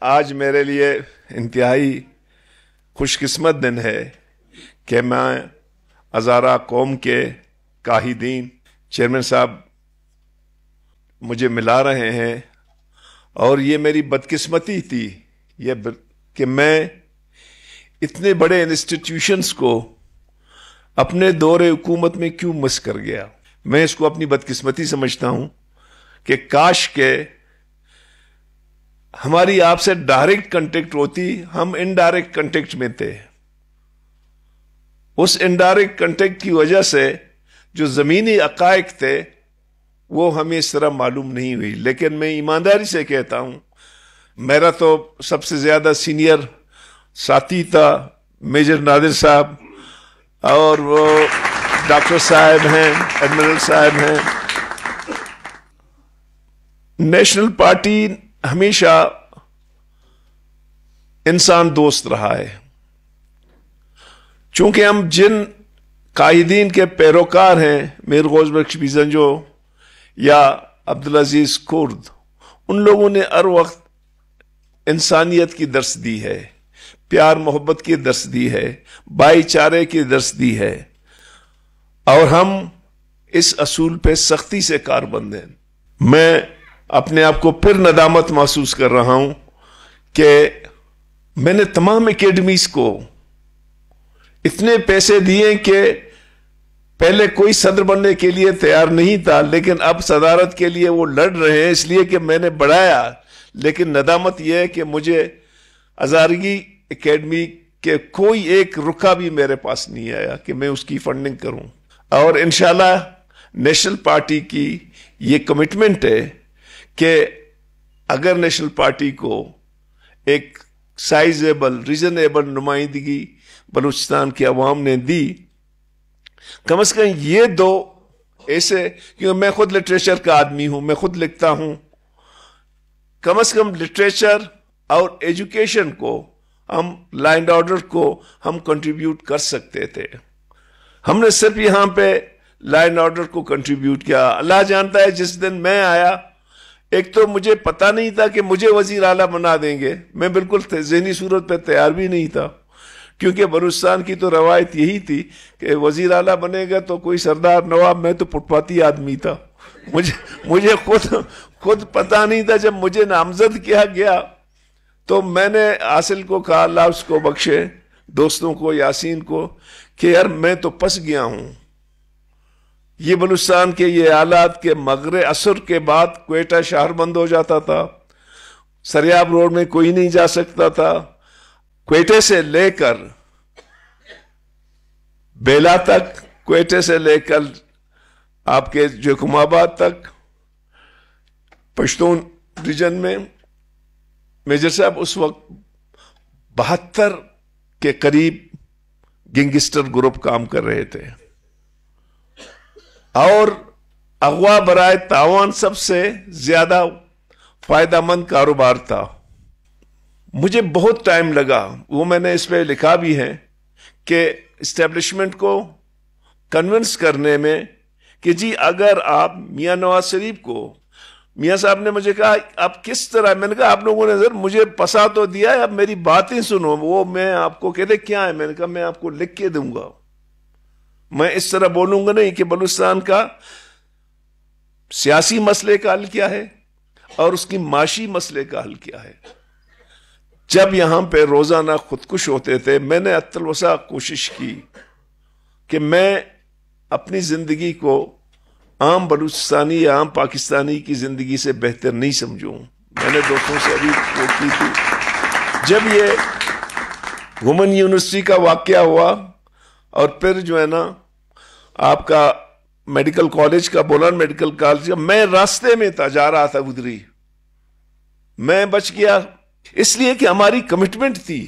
آج میرے لیے انتہائی خوش قسمت دن ہے کہ میں ہزارہ قوم کے قائدین چیئرمین صاحب مجھے ملا رہے ہیں، اور یہ میری بدقسمتی تھی کہ میں اتنے بڑے انسٹیٹیوشنز کو اپنے دور حکومت میں کیوں مس کر گیا۔ میں اس کو اپنی بدقسمتی سمجھتا ہوں کہ کاش کہ ہماری آپ سے ڈائریکٹ کنٹیکٹ ہوتی، ہم انڈائریکٹ کنٹیکٹ میں تھے۔ اس انڈائریکٹ کنٹیکٹ کی وجہ سے جو زمینی حقائق تھے وہ ہمیں اس طرح معلوم نہیں ہوئی۔ لیکن میں ایمانداری سے کہتا ہوں، میرا تو سب سے زیادہ سینئر ساتھی تھا میجر نادر صاحب، اور وہ ڈاکٹر صاحب ہیں، ایڈمرل صاحب ہیں۔ نیشنل پارٹی ہمیشہ انسان دوست رہا ہے، چونکہ ہم جن قائدین کے پیروکار ہیں، میر غوث بخش بیزنجو یا عبدالعزیز کرد، ان لوگوں نے ہر وقت انسانیت کی درس دی ہے، پیار محبت کی درس دی ہے، بھائی چارے کی درس دی ہے، اور ہم اس اصول پہ سختی سے کاربند ہیں۔ میں اپنے آپ کو پھر ندامت محسوس کر رہا ہوں کہ میں نے تمام اکیڈمیز کو اتنے پیسے دیے کہ پہلے کوئی صدر بننے کے لیے تیار نہیں تھا، لیکن اب صدارت کے لیے وہ لڑ رہے ہیں، اس لیے کہ میں نے بڑھایا۔ لیکن ندامت یہ ہے کہ مجھے ہزارگی اکیڈمی کے کوئی ایک رکھا بھی میرے پاس نہیں آیا کہ میں اس کی فنڈنگ کروں۔ اور انشاءاللہ نیشنل پارٹی کی یہ کمٹمنٹ ہے کہ اگر نیشنل پارٹی کو ایک سائزیبل ریزنیبل نمائندگی بلوچستان کی عوام نے دی، کم از کم یہ دو ایسے، کیونکہ میں خود لٹریچر کا آدمی ہوں، میں خود لکھتا ہوں، کم از کم لٹریچر اور ایجوکیشن کو ہم لا اینڈ آرڈر کو ہم کنٹریبیوٹ کر سکتے تھے۔ ہم نے صرف یہاں پہ لا اینڈ آرڈر کو کنٹریبیوٹ کیا۔ اللہ جانتا ہے جس دن میں آیا، ایک تو مجھے پتا نہیں تھا کہ مجھے وزیر اعلیٰ بنا دیں گے، میں بالکل ذہنی صورت پہ تیار بھی نہیں تھا، کیونکہ بلوچستان کی تو روایت یہی تھی کہ وزیر اعلیٰ بنے گا تو کوئی سردار نواب، میں تو پٹ پاتی آدمی تھا، مجھے خود پتا نہیں تھا۔ جب مجھے نامزد کیا گیا تو میں نے حاصل کو کہا، اللہ اس کو بخشے، دوستوں کو، یاسین کو، کہ یار میں تو پس گیا ہوں۔ یہ بلوچستان کے یہ حالات کے مغرب عصر کے بعد کوئٹہ شہر بند ہو جاتا تھا، سریاب روڈ میں کوئی نہیں جا سکتا تھا، کوئٹے سے لے کر بیلا تک، کوئٹے سے لے کر آپ کے جیکم آباد تک، پشتون ریجن میں میجر صاحب اس وقت 72 کے قریب گینگسٹر گروپ کام کر رہے تھے، اور اغوا برائے تاوان سب سے زیادہ فائدہ مند کاروبار تھا۔ مجھے بہت ٹائم لگا، وہ میں نے اس پہ لکھا بھی ہے، کہ اسٹیبلشمنٹ کو کنونس کرنے میں کہ جی اگر آپ میاں نواز شریف کو، میاں صاحب نے مجھے کہا آپ کس طرح، میں نے کہا آپ لوگوں نے ذرا مجھے پسا تو دیا ہے، اب میری باتیں سنو۔ وہ میں آپ کو کہتے کیا ہے، میں نے کہا میں آپ کو لکھ کے دوں گا، میں اس طرح بولوں گا نہیں کہ بلوچستان کا سیاسی مسئلے کا حل کیا ہے اور اس کی معاشی مسئلے کا حل کیا ہے۔ جب یہاں پہ روزانہ خودکش ہوتے تھے، میں نے حتی الوسع کوشش کی کہ میں اپنی زندگی کو عام بلوچستانی یا عام پاکستانی کی زندگی سے بہتر نہیں سمجھوں۔ میں نے دوستوں سے ابھی وہ کی تھی، جب یہ وومن یونیورسٹی کا واقعہ ہوا، اور پھر جو ہے نا آپ کا میڈیکل کالج کا، بولان میڈیکل کالج کا، میں راستے میں تھا، جا رہا تھا ادھری، میں بچ گیا، اس لیے کہ ہماری کمٹمنٹ تھی۔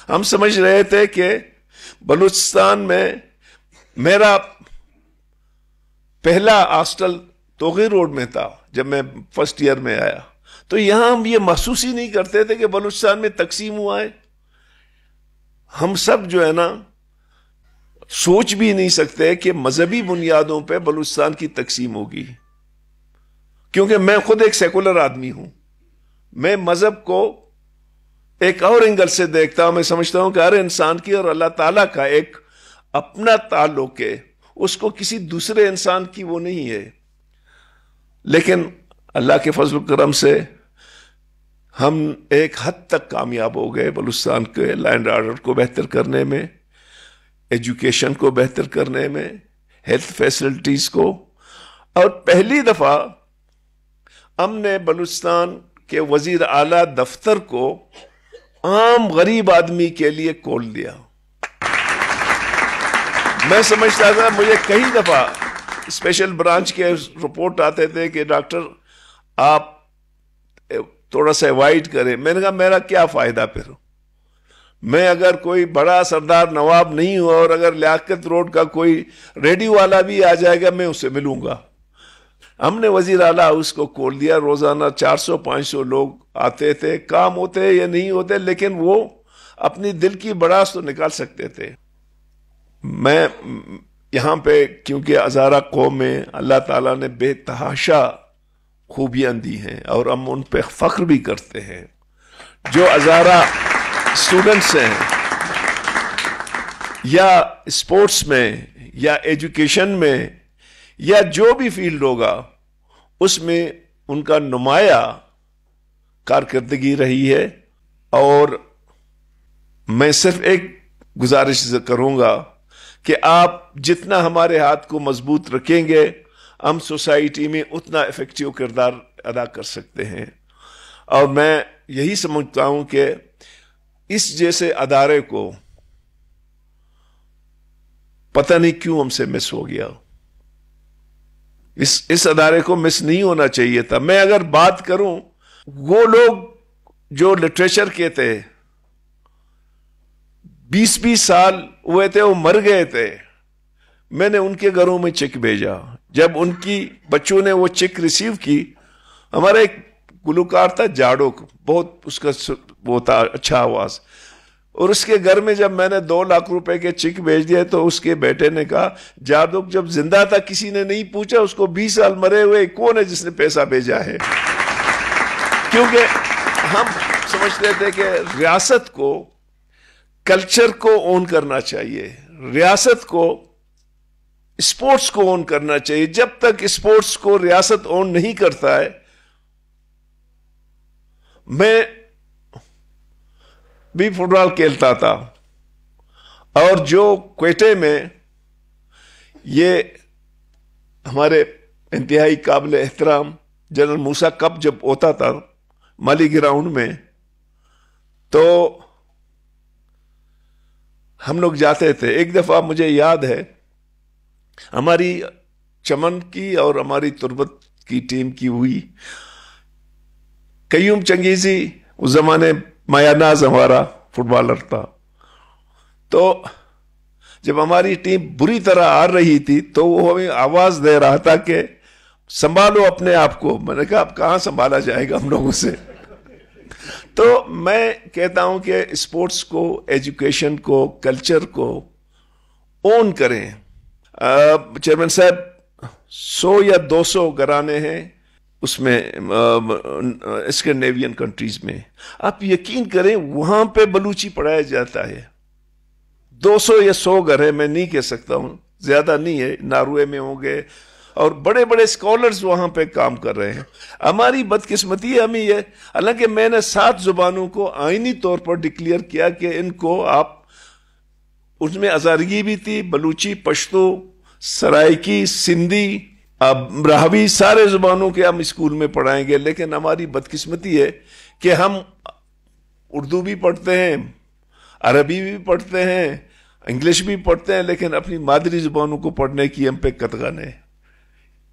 ہم سمجھ رہے تھے کہ بلوچستان میں، میرا پہلا ہاسٹل توغیر روڈ میں تھا جب میں فرسٹ ایئر میں آیا، تو یہاں ہم یہ محسوس ہی نہیں کرتے تھے کہ بلوچستان میں تقسیم ہوا ہے۔ ہم سب جو ہے نا سوچ بھی نہیں سکتے کہ مذہبی بنیادوں پہ بلوچستان کی تقسیم ہوگی، کیونکہ میں خود ایک سیکولر آدمی ہوں، میں مذہب کو ایک اور اینگل سے دیکھتا ہوں. میں سمجھتا ہوں کہ ہر انسان کی اور اللہ تعالیٰ کا ایک اپنا تعلق ہے, اس کو کسی دوسرے انسان کی وہ نہیں ہے. لیکن اللہ کے فضل و کرم سے ہم ایک حد تک کامیاب ہو گئے بلوچستان کے لینڈ آرڈر کو بہتر کرنے میں, ایجوکیشن کو بہتر کرنے میں, ہیلتھ فیسلٹیز کو. اور پہلی دفعہ ہم نے بلوچستان کے وزیر اعلیٰ دفتر کو عام غریب آدمی کے لیے کھول دیا. میں سمجھتا تھا, مجھے کئی دفعہ اسپیشل برانچ کے رپورٹ آتے تھے کہ ڈاکٹر آپ تھوڑا سا اوائڈ کریں. میں نے کہا میرا کیا فائدہ پھر, میں اگر کوئی بڑا سردار نواب نہیں ہوں اور اگر لیاقت روڈ کا کوئی ریڈیو والا بھی آ جائے گا میں اسے ملوں گا. ہم نے وزیر اعلیٰ اس کو کھول دیا. روزانہ 400-500 لوگ آتے تھے, کام ہوتے یا نہیں ہوتے لیکن وہ اپنی دل کی بڑاس تو نکال سکتے تھے. میں یہاں پہ کیونکہ ہزارہ قوم میں اللہ تعالیٰ نے بے تحاشا خوبیاں دی ہیں اور ہم ان پہ فخر بھی کرتے ہیں. جو ہزارہ اسٹوڈنٹس ہیں یا اسپورٹس میں یا ایجوکیشن میں یا جو بھی فیلڈ ہوگا اس میں ان کا نمایاں کارکردگی رہی ہے. اور میں صرف ایک گزارش کروں گا کہ آپ جتنا ہمارے ہاتھ کو مضبوط رکھیں گے ہم سوسائٹی میں اتنا افیکٹو کردار ادا کر سکتے ہیں. اور میں یہی سمجھتا ہوں کہ اس جیسے ادارے کو پتہ نہیں کیوں ہم سے مس ہو گیا. اس ادارے کو مس نہیں ہونا چاہیے تھا. میں اگر بات کروں, وہ لوگ جو لٹریچر کے تھے 20-20 سال ہوئے تھے, وہ مر گئے تھے, میں نے ان کے گھروں میں چیک بھیجا. جب ان کی بچوں نے وہ چیک ریسیو کی, ہمارا ایک گلوکار تھا جاڑو, بہت اس کا وہ تھا اچھا آواز, اور اس کے گھر میں جب میں نے 2 لاکھ روپے کے چیک بھیج دیے تو اس کے بیٹے نے کہا جاڑو جب زندہ تھا کسی نے نہیں پوچھا اس کو 20 سال مرے ہوئے کون ہے جس نے پیسہ بھیجا ہے. کیونکہ ہم سمجھتے تھے کہ ریاست کو کلچر کو اون کرنا چاہیے, ریاست کو اسپورٹس کو اون کرنا چاہیے. جب تک اسپورٹس کو ریاست اون نہیں کرتا ہے, میں بھی فٹ بال کھیلتا تھا اور جو کوئٹے میں یہ ہمارے انتہائی قابل احترام جنرل موسیٰ کپ جب ہوتا تھا مالی گراؤنڈ میں, تو ہم لوگ جاتے تھے. ایک دفعہ مجھے یاد ہے ہماری چمن کی اور ہماری تربت کی ٹیم کی ہوئی. قیوم چنگیزی اس زمانے مایاناز ہمارا فٹ بالر تھا, تو جب ہماری ٹیم بری طرح ہار رہی تھی تو وہ ہمیں آواز دے رہا تھا کہ سنبھالو اپنے آپ کو. میں نے کہا اب کہاں سنبھالا جائے گا ہم لوگوں سے. تو میں کہتا ہوں کہ اسپورٹس کو, ایجوکیشن کو, کلچر کو اون کریں. چیئرمین صاحب 100 یا 200 گھرانے ہیں اس میں اسکینڈینیوین کنٹریز میں. آپ یقین کریں وہاں پہ بلوچی پڑھایا جاتا ہے. 200 یا 100 گھر ہیں, میں نہیں کہہ سکتا ہوں, زیادہ نہیں ہے, ناروے میں ہوں گے, اور بڑے بڑے اسکالرز وہاں پہ کام کر رہے ہیں. ہماری بدقسمتی ہمیں یہ, حالانکہ میں نے 7 زبانوں کو آئینی طور پر ڈکلیئر کیا کہ ان کو آپ, اس میں ہزارگی بھی تھی, بلوچی, پشتو, سرائکی, سندھی, براہوی, سارے زبانوں کے ہم اسکول میں پڑھائیں گے. لیکن ہماری بدقسمتی ہے کہ ہم اردو بھی پڑھتے ہیں, عربی بھی پڑھتے ہیں, انگلش بھی پڑھتے ہیں, لیکن اپنی مادری زبانوں کو پڑھنے کی ہم پہ قطغن ہے.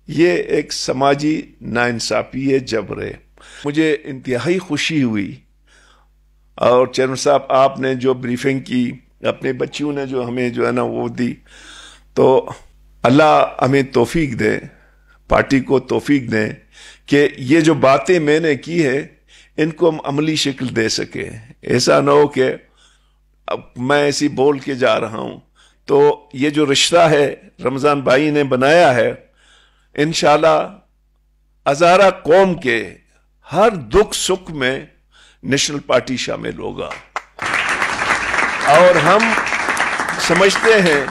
یہ ایک سماجی ناانصافی ہے, جبر ہے. مجھے انتہائی خوشی ہوئی, اور چیئرمین صاحب آپ نے جو بریفنگ کی, اپنے بچیوں نے جو ہمیں جو ہے نا وہ دی, تو اللہ ہمیں توفیق دے, پارٹی کو توفیق دیں کہ یہ جو باتیں میں نے کی ہے ان کو ہم عملی شکل دے سکیں. ایسا نہ ہو کہ اب میں ایسی بول کے جا رہا ہوں. تو یہ جو رشتہ ہے رمضان بھائی نے بنایا ہے, انشاءاللہ ہزارہ قوم کے ہر دکھ سکھ میں نیشنل پارٹی شامل ہوگا. اور ہم سمجھتے ہیں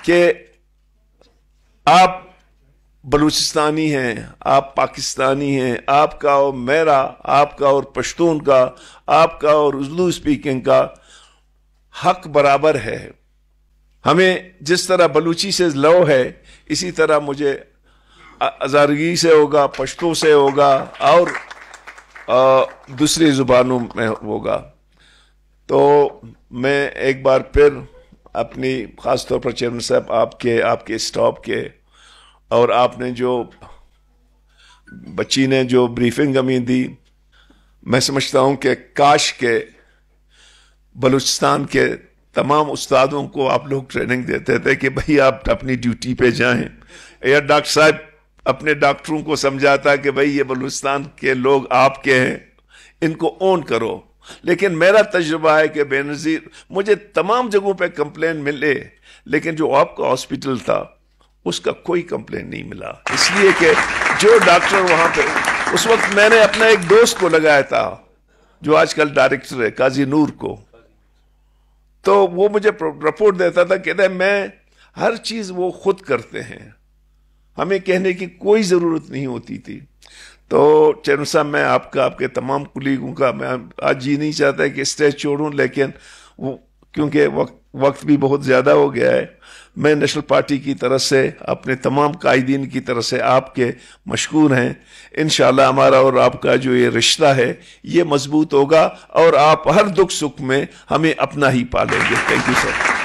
کہ آپ بلوچستانی ہیں, آپ پاکستانی ہیں, آپ کا اور میرا, آپ کا اور پشتون کا, آپ کا اور اردو اسپیکنگ کا حق برابر ہے. ہمیں جس طرح بلوچی سے لو ہے اسی طرح مجھے ہزارگی سے ہوگا, پشتو سے ہوگا اور دوسری زبانوں میں ہوگا. تو میں ایک بار پھر اپنی خاص طور پر چیئرمین صاحب آپ کے اسٹاف کے, اور آپ نے جو بچی نے جو بریفنگ ہمیں دی, میں سمجھتا ہوں کہ کاش کے بلوچستان کے تمام استادوں کو آپ لوگ ٹریننگ دیتے تھے کہ بھئی آپ اپنی ڈیوٹی پہ جائیں, یا ڈاکٹر صاحب اپنے ڈاکٹروں کو سمجھاتا کہ بھئی یہ بلوچستان کے لوگ آپ کے ہیں, ان کو اون کرو. لیکن میرا تجربہ ہے کہ بے نظیر مجھے تمام جگہوں پہ کمپلین ملے, لیکن جو آپ کا ہاسپٹل تھا اس کا کوئی کمپلین نہیں ملا. اس لیے کہ جو ڈاکٹر وہاں پہ, اس وقت میں نے اپنا ایک دوست کو لگایا تھا جو آج کل ڈائریکٹر ہے, قاضی نور کو, تو وہ مجھے رپورٹ دیتا تھا, کہتا ہے میں ہر چیز وہ خود کرتے ہیں, ہمیں کہنے کی کوئی ضرورت نہیں ہوتی تھی. تو چیئرمین صاحب میں آپ کے تمام کلیگوں کا, میں آج جی نہیں چاہتا کہ اسٹیج چھوڑوں, لیکن وہ کیونکہ وقت بھی بہت زیادہ ہو گیا ہے, میں نیشنل پارٹی کی طرف سے اپنے تمام قائدین کی طرف سے آپ کے مشکور ہیں. انشاءاللہ ہمارا اور آپ کا جو یہ رشتہ ہے یہ مضبوط ہوگا, اور آپ ہر دکھ سکھ میں ہمیں اپنا ہی پالیں گے. Thank you sir.